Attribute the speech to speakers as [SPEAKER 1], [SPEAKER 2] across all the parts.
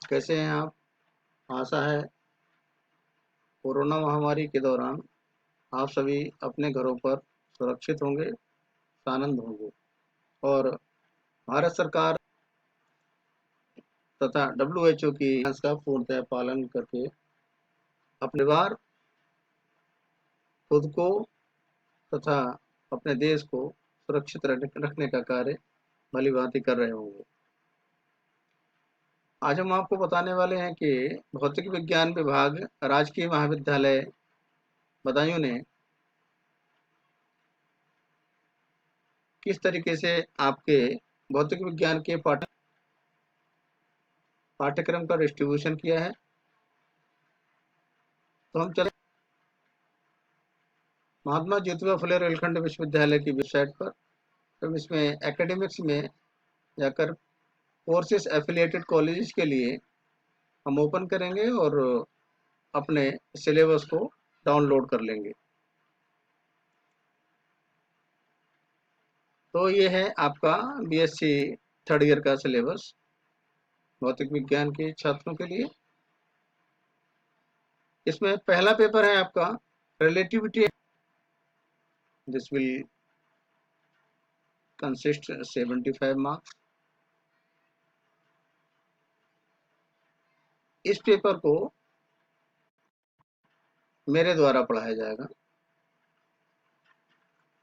[SPEAKER 1] कैसे हैं आप? आशा है कोरोना महामारी के दौरान आप सभी अपने घरों पर सुरक्षित होंगे, आनंद होंगे और भारत सरकार तथा डब्ल्यूएचओ की गाइडलाइंस का पूर्णतः पालन करके अपने परिवार, खुद को तथा अपने देश को सुरक्षित रखने का कार्य भली-भांति कर रहे होंगे। आज हम आपको बताने वाले हैं कि भौतिक विज्ञान विभाग राजकीय महाविद्यालय बदायूं ने किस तरीके से आपके भौतिक विज्ञान के पाठ्यक्रम का डिस्ट्रीब्यूशन किया है। तो हम चले महात्मा ज्योतिबा फुले रेलखंड विश्वविद्यालय की वेबसाइट पर। तो इसमें एकेडमिक्स में जाकर कोर्सेस एफिलिएटेड कॉलेजेस के लिए हम ओपन करेंगे और अपने सिलेबस को डाउनलोड कर लेंगे। तो ये है आपका बीएससी थर्ड ईयर का सिलेबस भौतिक विज्ञान के छात्रों के लिए। इसमें पहला पेपर है आपका relativity. This will consist 75 marks. इस पेपर को मेरे द्वारा पढ़ाया जाएगा।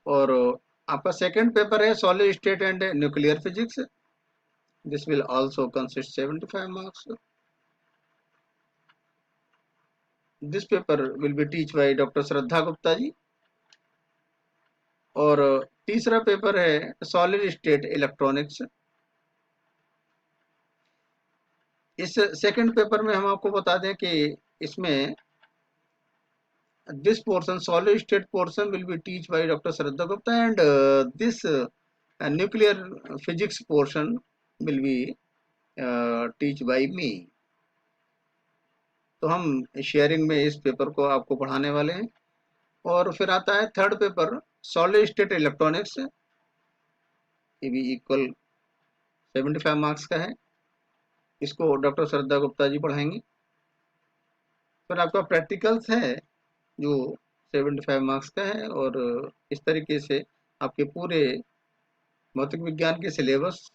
[SPEAKER 1] और आपका सेकंड पेपर है solid state and nuclear physics. This will also consist 75 marks. This paper will be teach by doctor Shraddha Gupta ji. और तीसरा पेपर है सॉलिड स्टेट इलेक्ट्रॉनिक्स। इस सेकंड पेपर में हम आपको बता दें कि इसमें this portion solid state portion will be teach by Dr. Shraddha Gupta and this nuclear physics portion will be teach by me। तो हम शेयरिंग में इस पेपर को आपको पढ़ाने वाले हैं। और फिर आता है third paper solid state electronics. ये भी इक्वल 75 मार्क्स का है। इसको डॉक्टर श्रद्धा गुप्ता जी पढ़ाएंगे। फिर आपका प्रैक्टिकल्स है जो 75 मार्क्स का है। और इस तरीके से आपके पूरे भौतिक विज्ञान के सिलेबस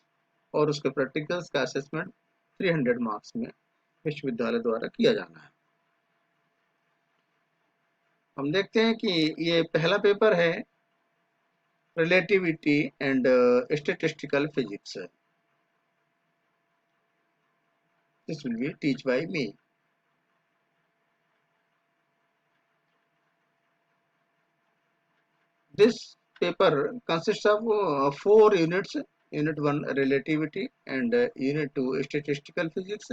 [SPEAKER 1] और उसके प्रैक्टिकल्स का असेसमेंट 300 मार्क्स में विश्वविद्यालय द्वारा किया जाना है। हम देखते हैं कि ये पहला पेपर है relativity and statistical physics. This will be teach bye me. This paper consists of 4 units. Unit 1 relativity and unit 2 statistical physics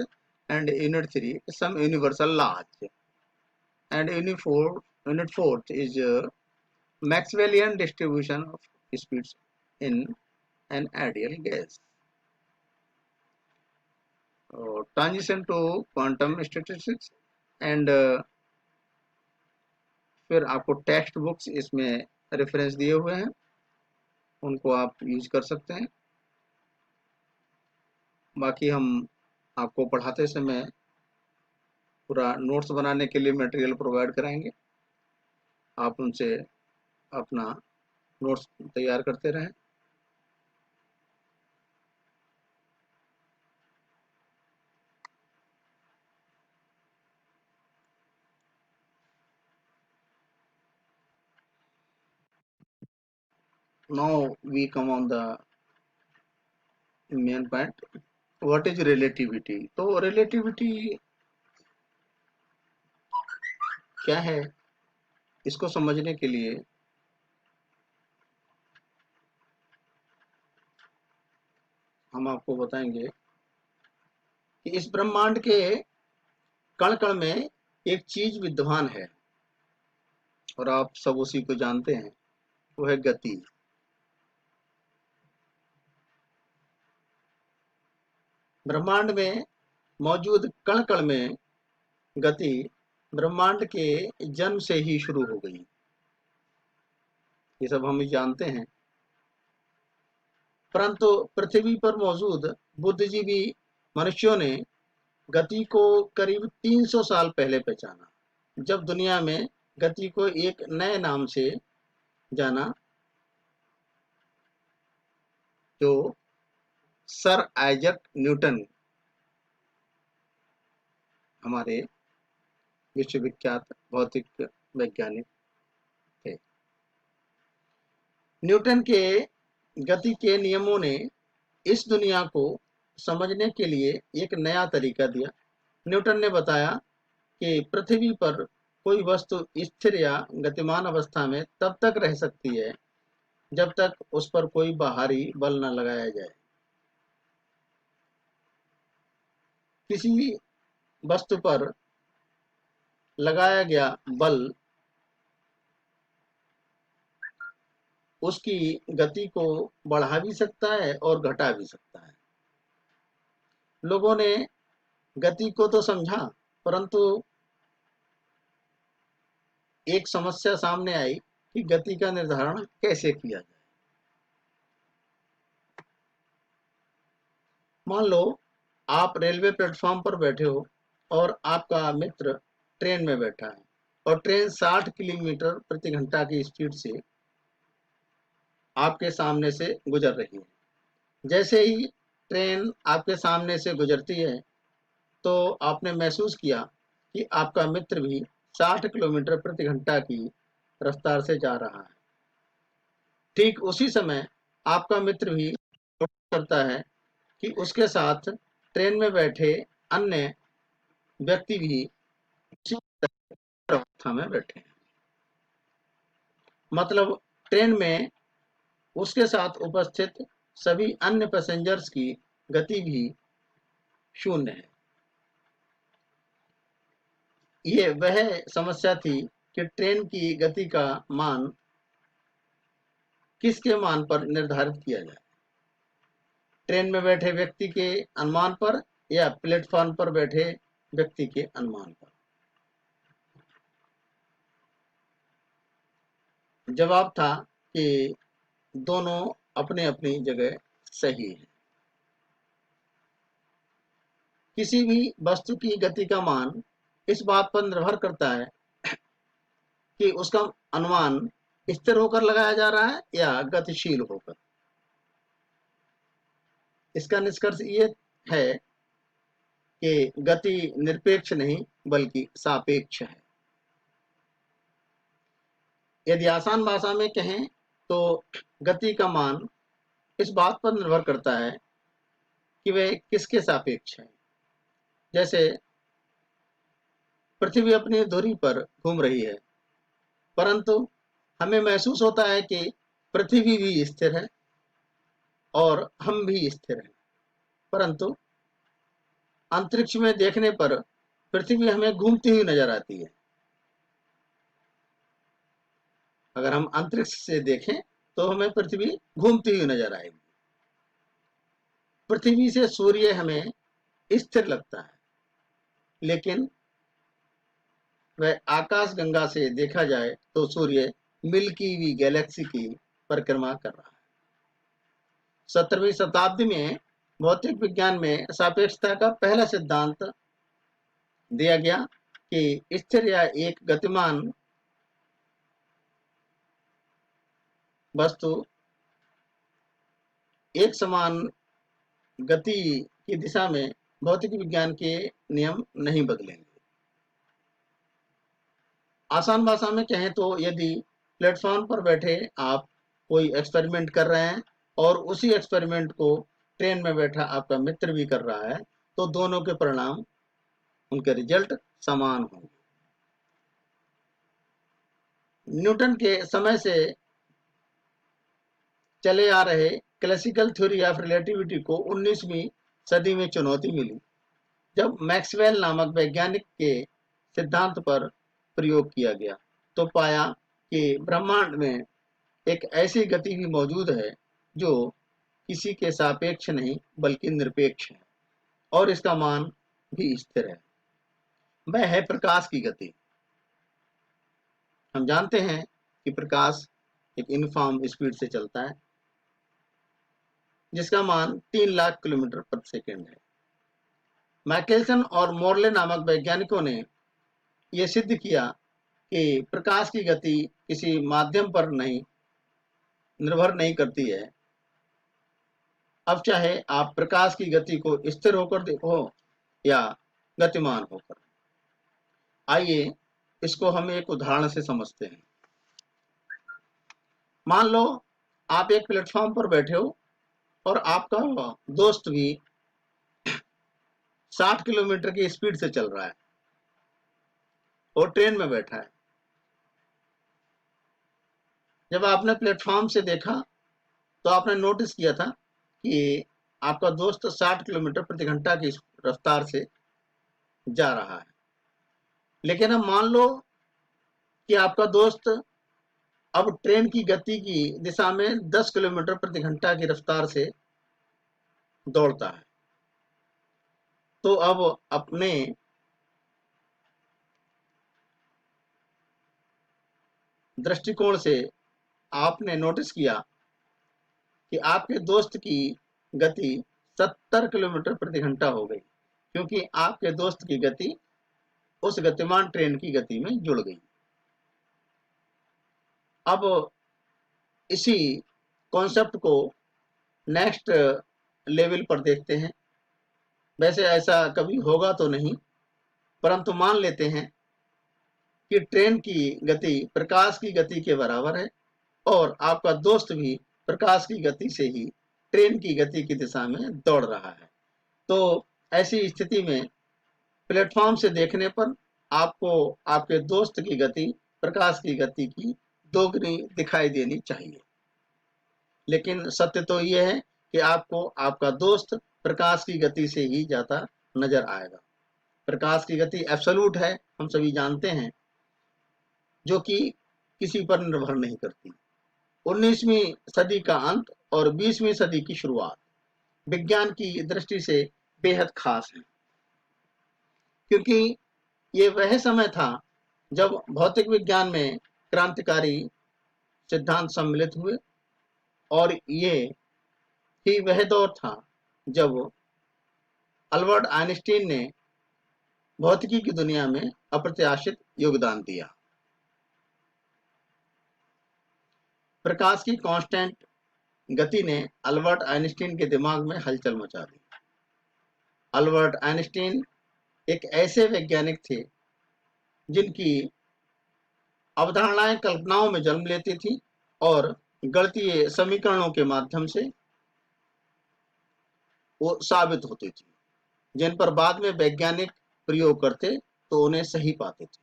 [SPEAKER 1] and unit 3 some universal laws and unit 4 is Maxwellian distribution of speeds in an ideal gas. Transition to quantum statistics and फिर आपको text books इसमें reference दिए हुए हैं, उनको आप use कर सकते हैं। बाकी हम आपको पढ़ाते समय पूरा नोट्स बनाने के लिए मटेरियल प्रोवाइड कराएंगे। आप उनसे अपना नोट्स तैयार करते रहें। Now we come on the main point. What is relativity? तो relativity क्या है, इसको समझने के लिए हम आपको बताएंगे कि इस ब्रह्मांड के कण कण में एक चीज विद्यमान है और आप सब उसी को जानते हैं, वो है गति। ब्रह्मांड में मौजूद कण कण में गति ब्रह्मांड के जन्म से ही शुरू हो गई, ये सब हम जानते हैं। परंतु पृथ्वी पर मौजूद बुद्धिजीवी मनुष्यों ने गति को करीब 300 साल पहले पहचाना, जब दुनिया में गति को एक नए नाम से जाना, जो सर आइजक न्यूटन हमारे विश्वविख्यात भौतिक वैज्ञानिक थे। न्यूटन के गति के नियमों ने इस दुनिया को समझने के लिए एक नया तरीका दिया। न्यूटन ने बताया कि पृथ्वी पर कोई वस्तु स्थिर या गतिमान अवस्था में तब तक रह सकती है जब तक उस पर कोई बाहरी बल न लगाया जाए। किसी वस्तु पर लगाया गया बल उसकी गति को बढ़ा भी सकता है और घटा भी सकता है। लोगों ने गति को तो समझा, परंतु एक समस्या सामने आई कि गति का निर्धारण कैसे किया जाए। मान लो आप रेलवे प्लेटफॉर्म पर बैठे हो और आपका मित्र ट्रेन में बैठा है और ट्रेन 60 किलोमीटर प्रति घंटा की स्पीड से आपके सामने से गुजर रही है। जैसे ही ट्रेन आपके सामने से गुजरती है तो आपने महसूस किया कि आपका मित्र भी 60 किलोमीटर प्रति घंटा की रफ्तार से जा रहा है। ठीक उसी समय आपका मित्र भी करता है कि उसके साथ ट्रेन में बैठे अन्य व्यक्ति भी उसी अवस्था में बैठे हैं। मतलब ट्रेन में उसके साथ उपस्थित सभी अन्य पैसेंजर्स की गति भी शून्य है। ये वह समस्या थी कि ट्रेन की गति का मान किसके मान पर निर्धारित किया जाए, ट्रेन में बैठे व्यक्ति के अनुमान पर या प्लेटफॉर्म पर बैठे व्यक्ति के अनुमान पर। जवाब था कि दोनों अपने अपनी जगह सही है। किसी भी वस्तु की गति का मान इस बात पर निर्भर करता है कि उसका अनुमान स्थिर होकर लगाया जा रहा है या गतिशील होकर। इसका निष्कर्ष ये है कि गति निरपेक्ष नहीं बल्कि सापेक्ष है। यदि आसान भाषा में कहें तो गति का मान इस बात पर निर्भर करता है कि वह किसके सापेक्ष है। जैसे पृथ्वी अपनी धुरी पर घूम रही है, परंतु हमें महसूस होता है कि पृथ्वी भी स्थिर है और हम भी स्थिर हैं, परंतु अंतरिक्ष में देखने पर पृथ्वी हमें घूमती हुई नजर आती है। अगर हम अंतरिक्ष से देखें तो हमें पृथ्वी घूमती हुई नजर आएगी। पृथ्वी से सूर्य हमें स्थिर लगता है, लेकिन वह आकाश गंगा से देखा जाए तो सूर्य मिल्की वे गैलेक्सी की परिक्रमा कर रहा है। 17वीं शताब्दी में भौतिक विज्ञान में सापेक्षता का पहला सिद्धांत दिया गया कि स्थिर या एक गतिमान वस्तु एक समान गति की दिशा में भौतिक विज्ञान के नियम नहीं बदलेंगे। आसान भाषा में कहें तो यदि प्लेटफॉर्म पर बैठे आप कोई एक्सपेरिमेंट कर रहे हैं और उसी एक्सपेरिमेंट को ट्रेन में बैठा आपका मित्र भी कर रहा है, तो दोनों के परिणाम, उनके रिजल्ट समान होंगे। न्यूटन के समय से चले आ रहे क्लासिकल थ्योरी ऑफ रिलेटिविटी को 19वीं सदी में चुनौती मिली, जब मैक्सवेल नामक वैज्ञानिक के सिद्धांत पर प्रयोग किया गया तो पाया कि ब्रह्मांड में एक ऐसी गति भी मौजूद है जो किसी के सापेक्ष नहीं बल्कि निरपेक्ष है और इसका मान भी स्थिर है। वह है प्रकाश की गति। हम जानते हैं कि प्रकाश एक यूनिफॉर्म स्पीड से चलता है जिसका मान 3 लाख किलोमीटर प्रति सेकंड है। मैकेल्सन और मोर्ले नामक वैज्ञानिकों ने यह सिद्ध किया कि प्रकाश की गति किसी माध्यम पर निर्भर नहीं करती है। अब चाहे आप प्रकाश की गति को स्थिर होकर देखो या गतिमान होकर। आइए इसको हम एक उदाहरण से समझते हैं। मान लो आप एक प्लेटफॉर्म पर बैठे हो और आपका दोस्त भी 60 किलोमीटर की स्पीड से चल रहा है और ट्रेन में बैठा है। जब आपने प्लेटफॉर्म से देखा तो आपने नोटिस किया था कि आपका दोस्त 60 किलोमीटर प्रति घंटा की रफ्तार से जा रहा है। लेकिन अब मान लो कि आपका दोस्त अब ट्रेन की गति की दिशा में 10 किलोमीटर प्रति घंटा की रफ्तार से दौड़ता है। तो अब अपने दृष्टिकोण से आपने नोटिस किया कि आपके दोस्त की गति 70 किलोमीटर प्रति घंटा हो गई, क्योंकि आपके दोस्त की गति उस गतिमान ट्रेन की गति में जुड़ गई। अब इसी कॉन्सेप्ट को नेक्स्ट लेवल पर देखते हैं। वैसे ऐसा कभी होगा तो नहीं, परंतु मान लेते हैं कि ट्रेन की गति प्रकाश की गति के बराबर है और आपका दोस्त भी प्रकाश की गति से ही ट्रेन की गति की दिशा में दौड़ रहा है। तो ऐसी स्थिति में प्लेटफॉर्म से देखने पर आपको आपके दोस्त की गति प्रकाश की गति की दोगुनी दिखाई देनी चाहिए। लेकिन सत्य तो यह है कि आपको आपका दोस्त प्रकाश की गति से ही जाता नजर आएगा। प्रकाश की गति एब्सोल्यूट है, हम सभी जानते हैं, जो कि किसी पर निर्भर नहीं करती। 19वीं सदी का अंत और 20वीं सदी की शुरुआत विज्ञान की दृष्टि से बेहद खास है, क्योंकि ये वह समय था जब भौतिक विज्ञान में क्रांतिकारी सिद्धांत सम्मिलित हुए और ये ही वह दौर था जब अल्बर्ट आइंस्टीन ने भौतिकी की दुनिया में अप्रत्याशित योगदान दिया। प्रकाश की कांस्टेंट गति ने अल्बर्ट आइंस्टीन के दिमाग में हलचल मचा दी। अल्बर्ट आइंस्टीन एक ऐसे वैज्ञानिक थे जिनकी अवधारणाएं कल्पनाओं में जन्म लेती थी और गणितीय समीकरणों के माध्यम से वो साबित होती थी, जिन पर बाद में वैज्ञानिक प्रयोग करते तो उन्हें सही पाते थे।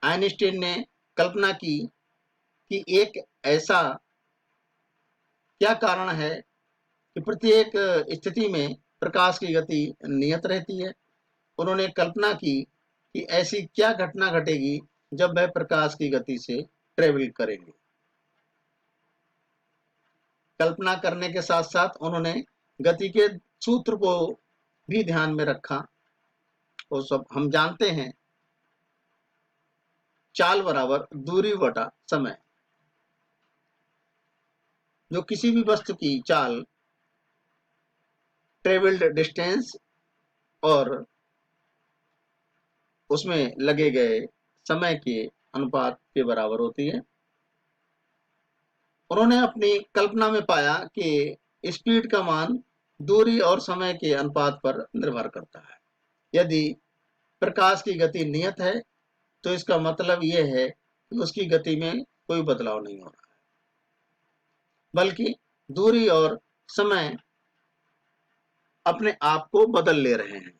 [SPEAKER 1] आइंस्टीन ने कल्पना की कि एक ऐसा क्या कारण है कि प्रत्येक स्थिति में प्रकाश की गति नियत रहती है। उन्होंने कल्पना की कि ऐसी क्या घटना घटेगी जब वह प्रकाश की गति से ट्रेवल करेंगे। कल्पना करने के साथ साथ उन्होंने गति के सूत्र को भी ध्यान में रखा। वो सब हम जानते हैं, चाल बराबर दूरी बटा समय। जो किसी भी वस्तु की चाल ट्रेवल्ड डिस्टेंस और उसमें लगे गए समय के अनुपात के बराबर होती है। उन्होंने अपनी कल्पना में पाया कि स्पीड का मान दूरी और समय के अनुपात पर निर्भर करता है। यदि प्रकाश की गति नियत है तो इसका मतलब यह है कि उसकी गति में कोई बदलाव नहीं हो रहा है, बल्कि दूरी और समय अपने आप को बदल ले रहे हैं।